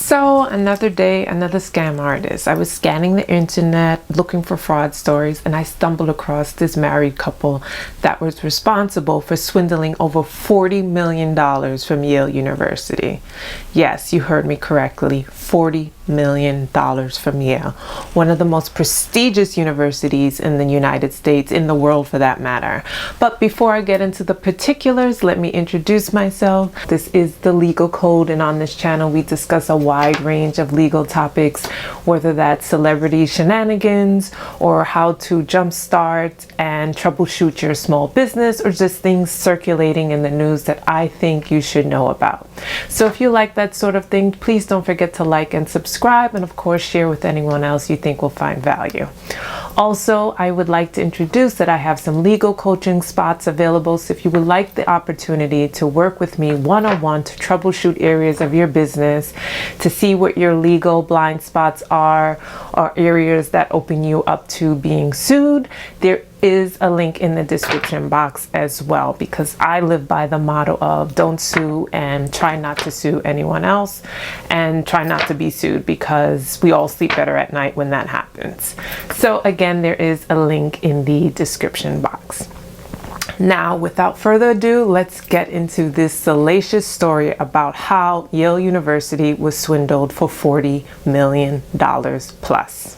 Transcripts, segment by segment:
So another day, another scam artist. I was scanning the internet looking for fraud stories, and I stumbled across this married couple that was responsible for swindling over $40 million from Yale University. Yes, you heard me correctly, $40 million from Yale, one of the most prestigious universities in the United States, in the world for that matter. But before I get into the particulars, let me introduce myself. This is the Legal Code, and on this channel we discuss a wide range of legal topics, whether that's celebrity shenanigans or how to jumpstart and troubleshoot your small business, or just things circulating in the news that I think you should know about. So if you like that sort of thing, please don't forget to like and subscribe, and of course share with anyone else you think will find value. Also, I would like to introduce that I have some legal coaching spots available, so if you would like the opportunity to work with me one-on-one to troubleshoot areas of your business, to see what your legal blind spots are, or areas that open you up to being sued, there is a link in the description box as well, because I live by the motto of don't sue and try not to sue anyone else, and try not to be sued, because we all sleep better at night when that happens. So again, there is a link in the description box. Now, without further ado, let's get into this salacious story about how Yale University was swindled for $40 million plus.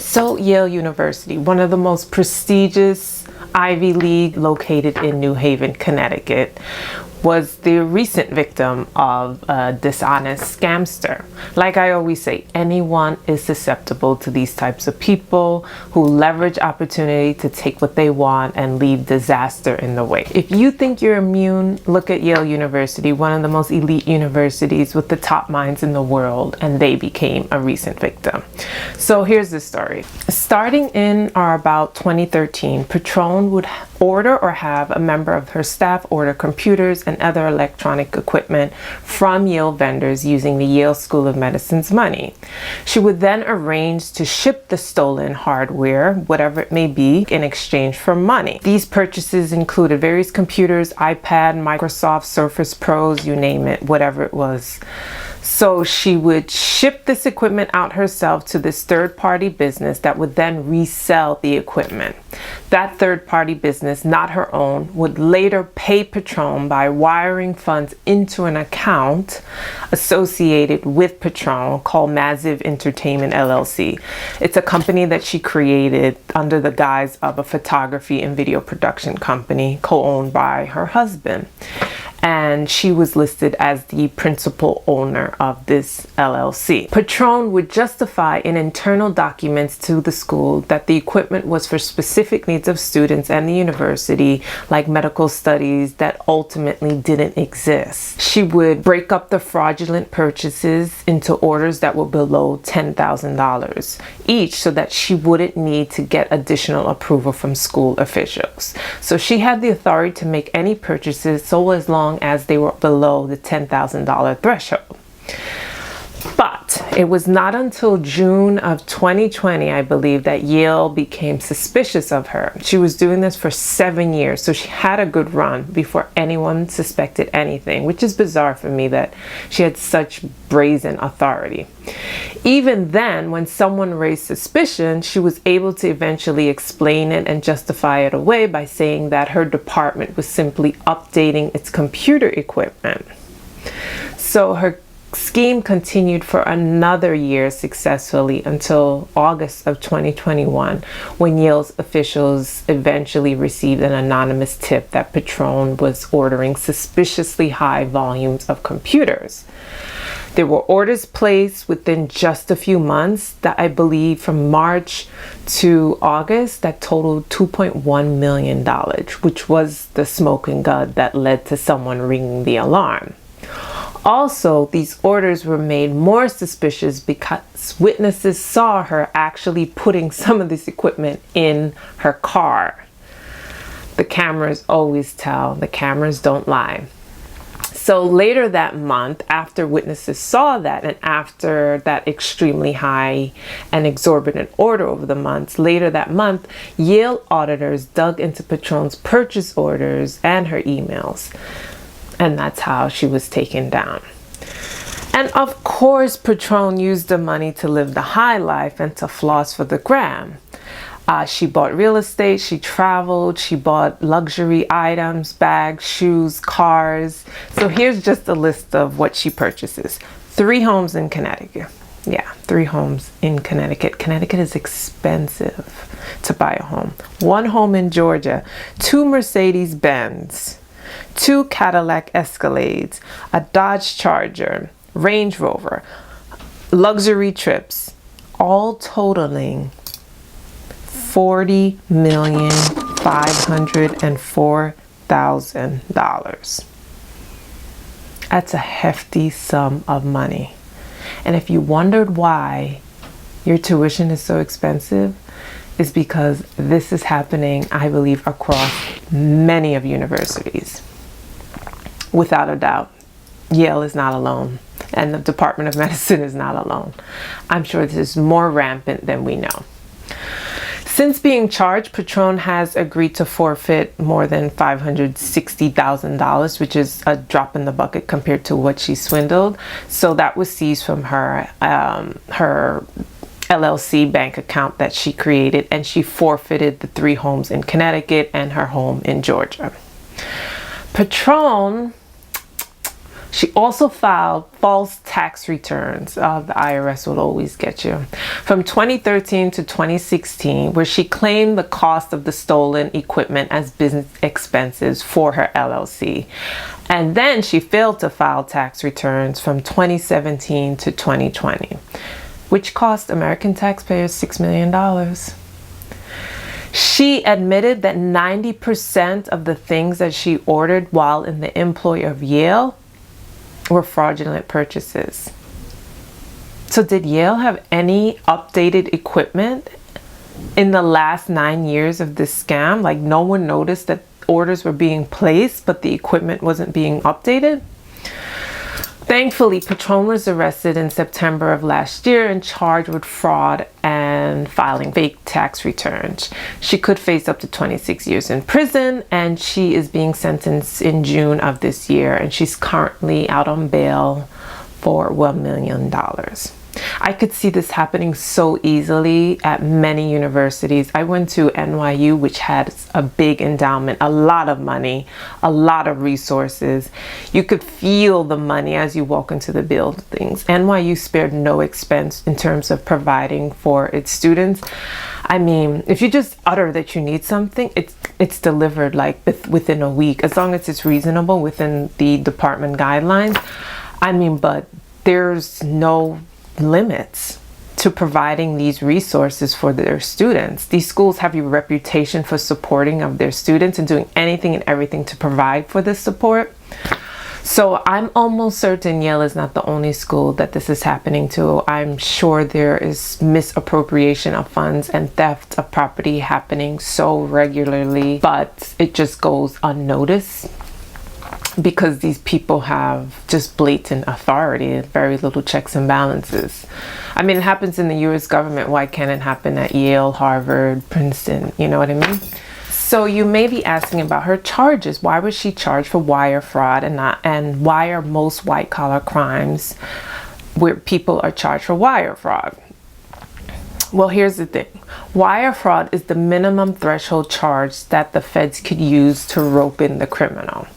So Yale University, one of the most prestigious Ivy League located in New Haven, Connecticut, was the recent victim of a dishonest scamster. Like I always say, anyone is susceptible to these types of people who leverage opportunity to take what they want and leave disaster in the way. If you think you're immune, look at Yale University, one of the most elite universities with the top minds in the world, and they became a recent victim. So here's the story. Starting in or about 2013, Patrone would order or have a member of her staff order computers and other electronic equipment from Yale vendors using the Yale School of Medicine's money. She would then arrange to ship the stolen hardware, whatever it may be, in exchange for money. These purchases included various computers, iPad, Microsoft Surface Pros, you name it, whatever it was. So she would ship this equipment out herself to this third-party business that would then resell the equipment. That third-party business, not her own, would later pay Patrone by wiring funds into an account associated with Patrone called Massive Entertainment LLC. It's a company that she created under the guise of a photography and video production company co-owned by her husband. And she was listed as the principal owner of this LLC. Patrone would justify in internal documents to the school that the equipment was for specific needs of students and the university, like medical studies that ultimately didn't exist. She would break up the fraudulent purchases into orders that were below $10,000 each, so that she wouldn't need to get additional approval from school officials. So she had the authority to make any purchases so as long as they were below the $10,000 threshold. But it was not until June of 2020, I believe, that Yale became suspicious of her. She was doing this for 7 years, so she had a good run before anyone suspected anything, which is bizarre for me that she had such brazen authority. Even then, when someone raised suspicion, she was able to eventually explain it and justify it away by saying that her department was simply updating its computer equipment. So her scheme continued for another year successfully until August of 2021, when Yale's officials eventually received an anonymous tip that Patrone was ordering suspiciously high volumes of computers. There were orders placed within just a few months, that I believe from March to August, that totaled $2.1 million, which was the smoking gun that led to someone ringing the alarm. Also, these orders were made more suspicious because witnesses saw her actually putting some of this equipment in her car. The cameras always tell, the cameras don't lie. So later that month, after witnesses saw that, and after that extremely high and exorbitant order over the months, later that month, Yale auditors dug into Patrone's purchase orders and her emails. And that's how she was taken down. And of course, Patrone used the money to live the high life and to floss for the gram. She bought real estate, she traveled, she bought luxury items, bags, shoes, cars. So here's just a list of what she purchases. 3 homes in Connecticut. Yeah, 3 homes in Connecticut. Connecticut is expensive to buy a home. 1 home in Georgia, 2 Mercedes Benz, 2 Cadillac Escalades, a Dodge Charger, Range Rover, luxury trips, all totaling $40,504,000. That's a hefty sum of money. And if you wondered why your tuition is so expensive, is because this is happening, I believe, across many of universities. Without a doubt, Yale is not alone, and the Department of Medicine is not alone. I'm sure this is more rampant than we know. Since being charged, Patrone has agreed to forfeit more than $560,000, which is a drop in the bucket compared to what she swindled. So that was seized from her LLC bank account that she created, and she forfeited the 3 homes in Connecticut and her home in Georgia. Patrone, she also filed false tax returns. The IRS will always get you. From 2013 to 2016, where she claimed the cost of the stolen equipment as business expenses for her LLC. And then she failed to file tax returns from 2017 to 2020, which cost American taxpayers $6 million. She admitted that 90% of the things that she ordered while in the employ of Yale were fraudulent purchases. So did Yale have any updated equipment in the last 9 years of this scam? Like, no one noticed that orders were being placed, but the equipment wasn't being updated? Thankfully, Patrone was arrested in September of last year and charged with fraud and filing fake tax returns. She could face up to 26 years in prison, and she is being sentenced in June of this year, and she's currently out on bail for $1 million. I could see this happening so easily at many universities. I went to NYU, which had a big endowment, a lot of money, a lot of resources. You could feel the money as you walk into the buildings. NYU spared no expense in terms of providing for its students. I mean, if you just utter that you need something, it's delivered like within a week, as long as it's reasonable within the department guidelines. I mean, but there's no limits to providing these resources for their students. These schools have a reputation for supporting of their students and doing anything and everything to provide for this support. So I'm almost certain Yale is not the only school that this is happening to. I'm sure there is misappropriation of funds and theft of property happening so regularly, but it just goes unnoticed because these people have just blatant authority and very little checks and balances. I mean, it happens in the US government. Why can't it happen at Yale, Harvard, Princeton? You know what I mean? So you may be asking about her charges. Why was she charged for wire fraud and why are most white collar crimes where people are charged for wire fraud? Well, here's the thing. Wire fraud is the minimum threshold charge that the feds could use to rope in the criminal.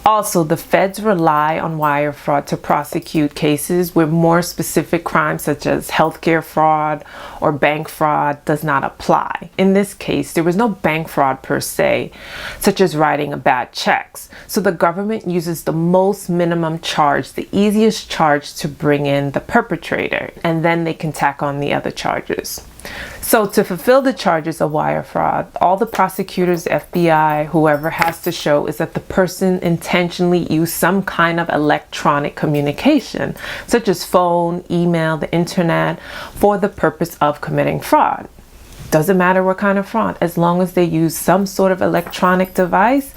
Also, the feds rely on wire fraud to prosecute cases where more specific crimes such as healthcare fraud or bank fraud does not apply. In this case, there was no bank fraud per se, such as writing a bad checks. So the government uses the most minimum charge, the easiest charge to bring in the perpetrator, and then they can tack on the other charges. So to fulfill the charges of wire fraud, all the prosecutors, FBI, whoever has to show is that the person intentionally used some kind of electronic communication, such as phone, email, the internet, for the purpose of committing fraud. Doesn't matter what kind of fraud, as long as they use some sort of electronic device,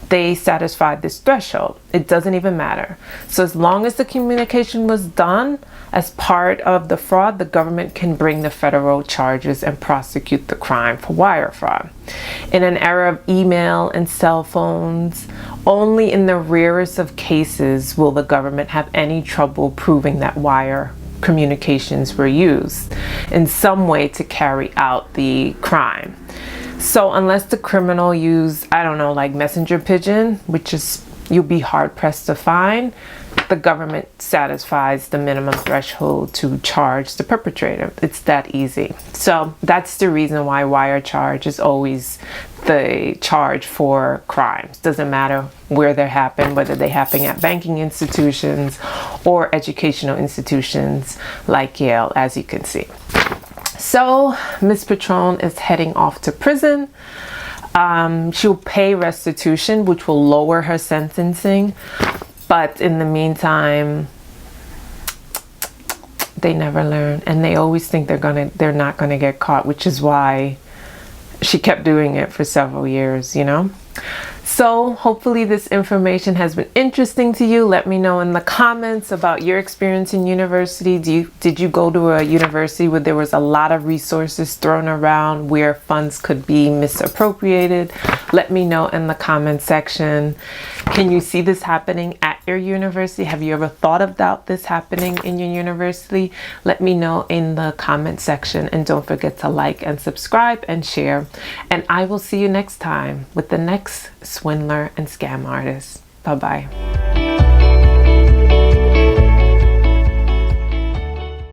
they satisfied this threshold. It doesn't even matter. So as long as the communication was done as part of the fraud, the government can bring the federal charges and prosecute the crime for wire fraud. In an era of email and cell phones, only in the rarest of cases will the government have any trouble proving that wire communications were used in some way to carry out the crime. So unless the criminal used, I don't know, like messenger pigeon, which is you'll be hard pressed to find, the government satisfies the minimum threshold to charge the perpetrator. It's that easy. So that's the reason why wire charge is always the charge for crimes. Doesn't matter where they happen, whether they happen at banking institutions or educational institutions like Yale, as you can see. So Miss Patrone is heading off to prison. She'll pay restitution, which will lower her sentencing. But in the meantime, they never learn, and they always think they're not gonna get caught, which is why she kept doing it for several years, you know? So hopefully this information has been interesting to you. Let me know in the comments about your experience in university. Did you go to a university where there was a lot of resources thrown around where funds could be misappropriated? Let me know in the comment section. Can you see this happening at your university? Have you ever thought about this happening in your university? Let me know in the comment section, and don't forget to like and subscribe and share. And I will see you next time with the next swindler and scam artist. Bye-bye.